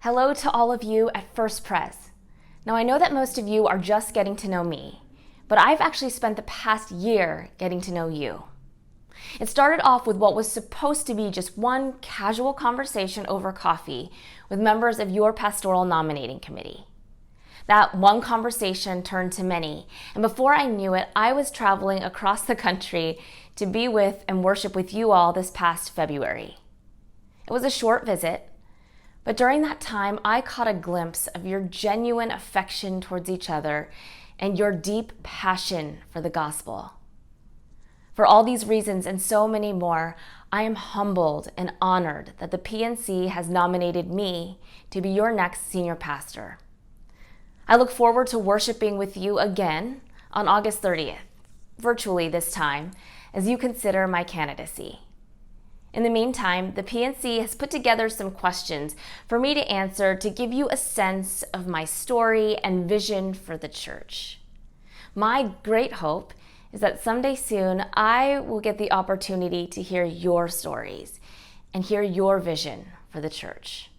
Hello to all of you at First Pres. Now I know that most of you are just getting to know me, but I've actually spent the past year getting to know you. It started off with what was supposed to be just one casual conversation over coffee with members of your pastoral nominating committee. That one conversation turned to many, and before I knew it, I was traveling across the country to be with and worship with you all this past February. It was a short visit, but during that time, I caught a glimpse of your genuine affection towards each other and your deep passion for the gospel. For all these reasons and so many more, I am humbled and honored that the PNC has nominated me to be your next senior pastor. I look forward to worshiping with you again on August 30th, virtually this time, as you consider my candidacy. In the meantime, the PNC has put together some questions for me to answer to give you a sense of my story and vision for the church. My great hope is that someday soon I will get the opportunity to hear your stories and hear your vision for the church.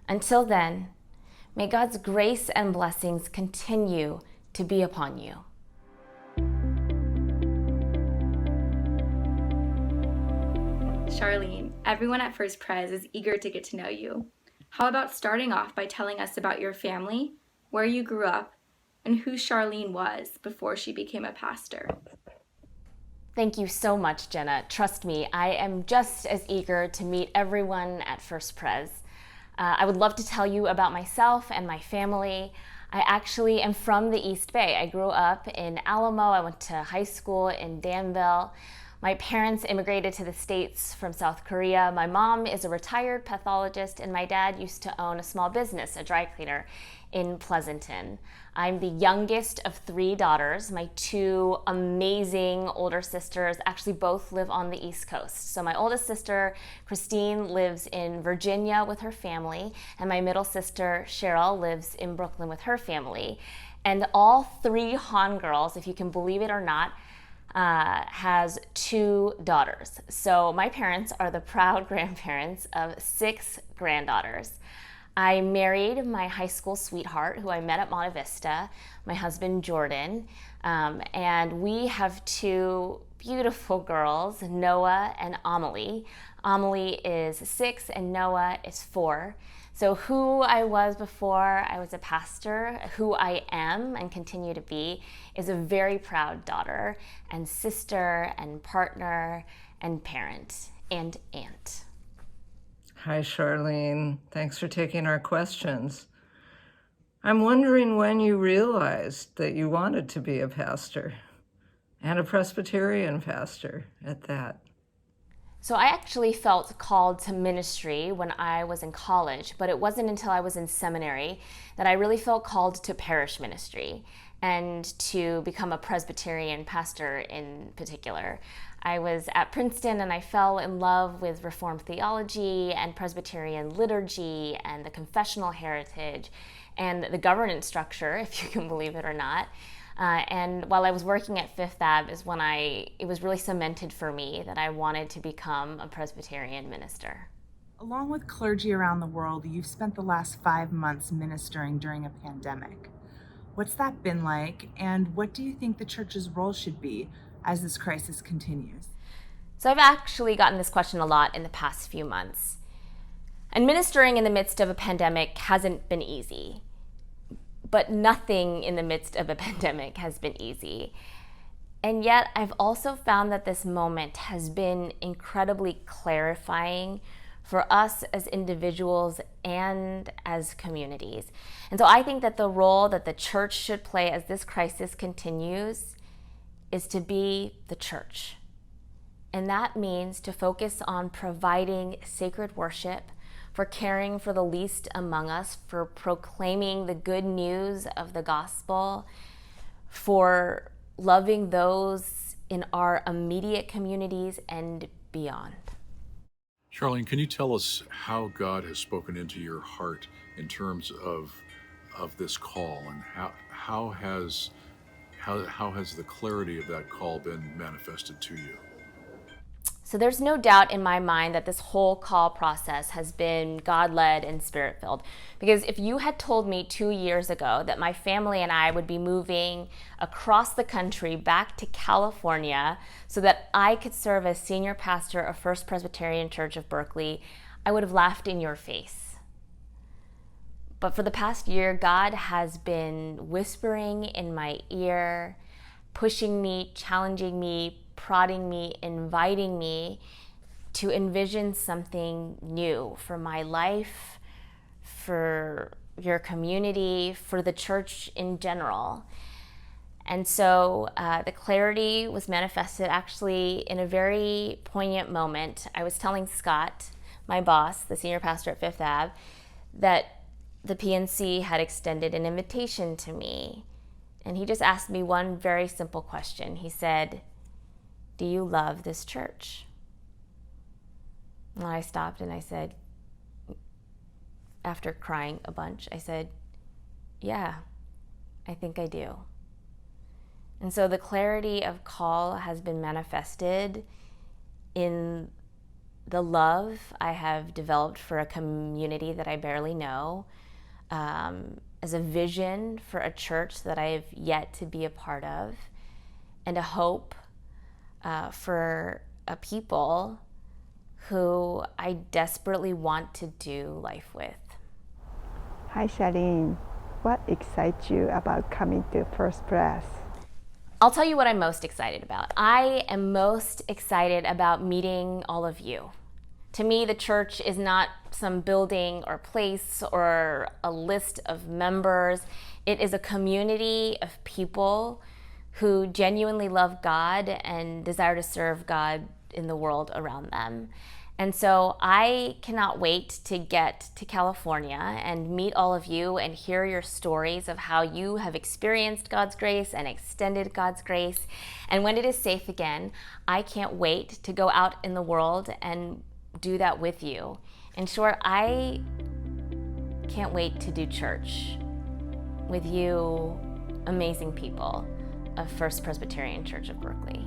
Until then, may God's grace and blessings continue to be upon you. Charlene, everyone at First Pres is eager to get to know you. How about starting off by telling us about your family, where you grew up, and who Charlene was before she became a pastor? Thank you so much, Jenna. Trust me, I am just as eager to meet everyone at First Pres. I would love to tell you about myself and my family. I actually am from the East Bay. I grew up in Alamo. I went to high school in Danville. My parents immigrated to the States from South Korea. My mom is a retired pathologist, and my dad used to own a small business, a dry cleaner, in Pleasanton. I'm the youngest of 3 daughters. My 2 amazing older sisters actually both live on the East Coast. So my oldest sister, Christine, lives in Virginia with her family, and my middle sister, Cheryl, lives in Brooklyn with her family. And all 3 Han girls, if you can believe it or not, has 2 daughters. So my parents are the proud grandparents of 6 granddaughters. I married my high school sweetheart, who I met at Monte Vista, my husband Jordan, and we have 2 beautiful girls, Noah and Amelie. Amelie is 6 and Noah is 4. So who I was before I was a pastor, who I am and continue to be, is a very proud daughter and sister and partner and parent and aunt. Hi, Charlene. Thanks for taking our questions. I'm wondering when you realized that you wanted to be a pastor, and a Presbyterian pastor at that. So I actually felt called to ministry when I was in college, but it wasn't until I was in seminary that I really felt called to parish ministry and to become a Presbyterian pastor in particular. I was at Princeton and I fell in love with Reformed theology and Presbyterian liturgy and the confessional heritage and the governance structure, if you can believe it or not. And while I was working at Fifth Ave is when it was really cemented for me that I wanted to become a Presbyterian minister. Along with clergy around the world, you've spent the last 5 months ministering during a pandemic. What's that been like, and what do you think the church's role should be as this crisis continues? So I've actually gotten this question a lot in the past few months. And ministering in the midst of a pandemic hasn't been easy. But nothing in the midst of a pandemic has been easy. And yet I've also found that this moment has been incredibly clarifying for us as individuals and as communities. And so I think that the role that the church should play as this crisis continues is to be the church. And that means to focus on providing sacred worship, for caring for the least among us, for proclaiming the good news of the gospel, for loving those in our immediate communities and beyond. Charlene, can you tell us how God has spoken into your heart in terms of this call, and how has the clarity of that call been manifested to you? So there's no doubt in my mind that this whole call process has been God-led and Spirit-filled. Because if you had told me 2 years ago that my family and I would be moving across the country back to California so that I could serve as senior pastor of First Presbyterian Church of Berkeley, I would have laughed in your face. But for the past year, God has been whispering in my ear, pushing me, challenging me, prodding me, inviting me to envision something new for my life, for your community, for the church in general. And so the clarity was manifested actually in a very poignant moment. I was telling Scott, my boss, the senior pastor at Fifth Ave, that the PNC had extended an invitation to me. And he just asked me one very simple question. He said, "Do you love this church?" And I stopped and I said, after crying a bunch, I said, "Yeah, I think I do." And so the clarity of call has been manifested in the love I have developed for a community that I barely know, as a vision for a church that I have yet to be a part of, and a hope for a people who I desperately want to do life with. Hi, Charlene. What excites you about coming to First Pres? I'll tell you what I'm most excited about. I am most excited about meeting all of you. To me, the church is not some building or place or a list of members. It is a community of people who genuinely love God and desire to serve God in the world around them. And so I cannot wait to get to California and meet all of you and hear your stories of how you have experienced God's grace and extended God's grace. And when it is safe again, I can't wait to go out in the world and do that with you. In short, I can't wait to do church with you amazing people of First Presbyterian Church of Berkeley.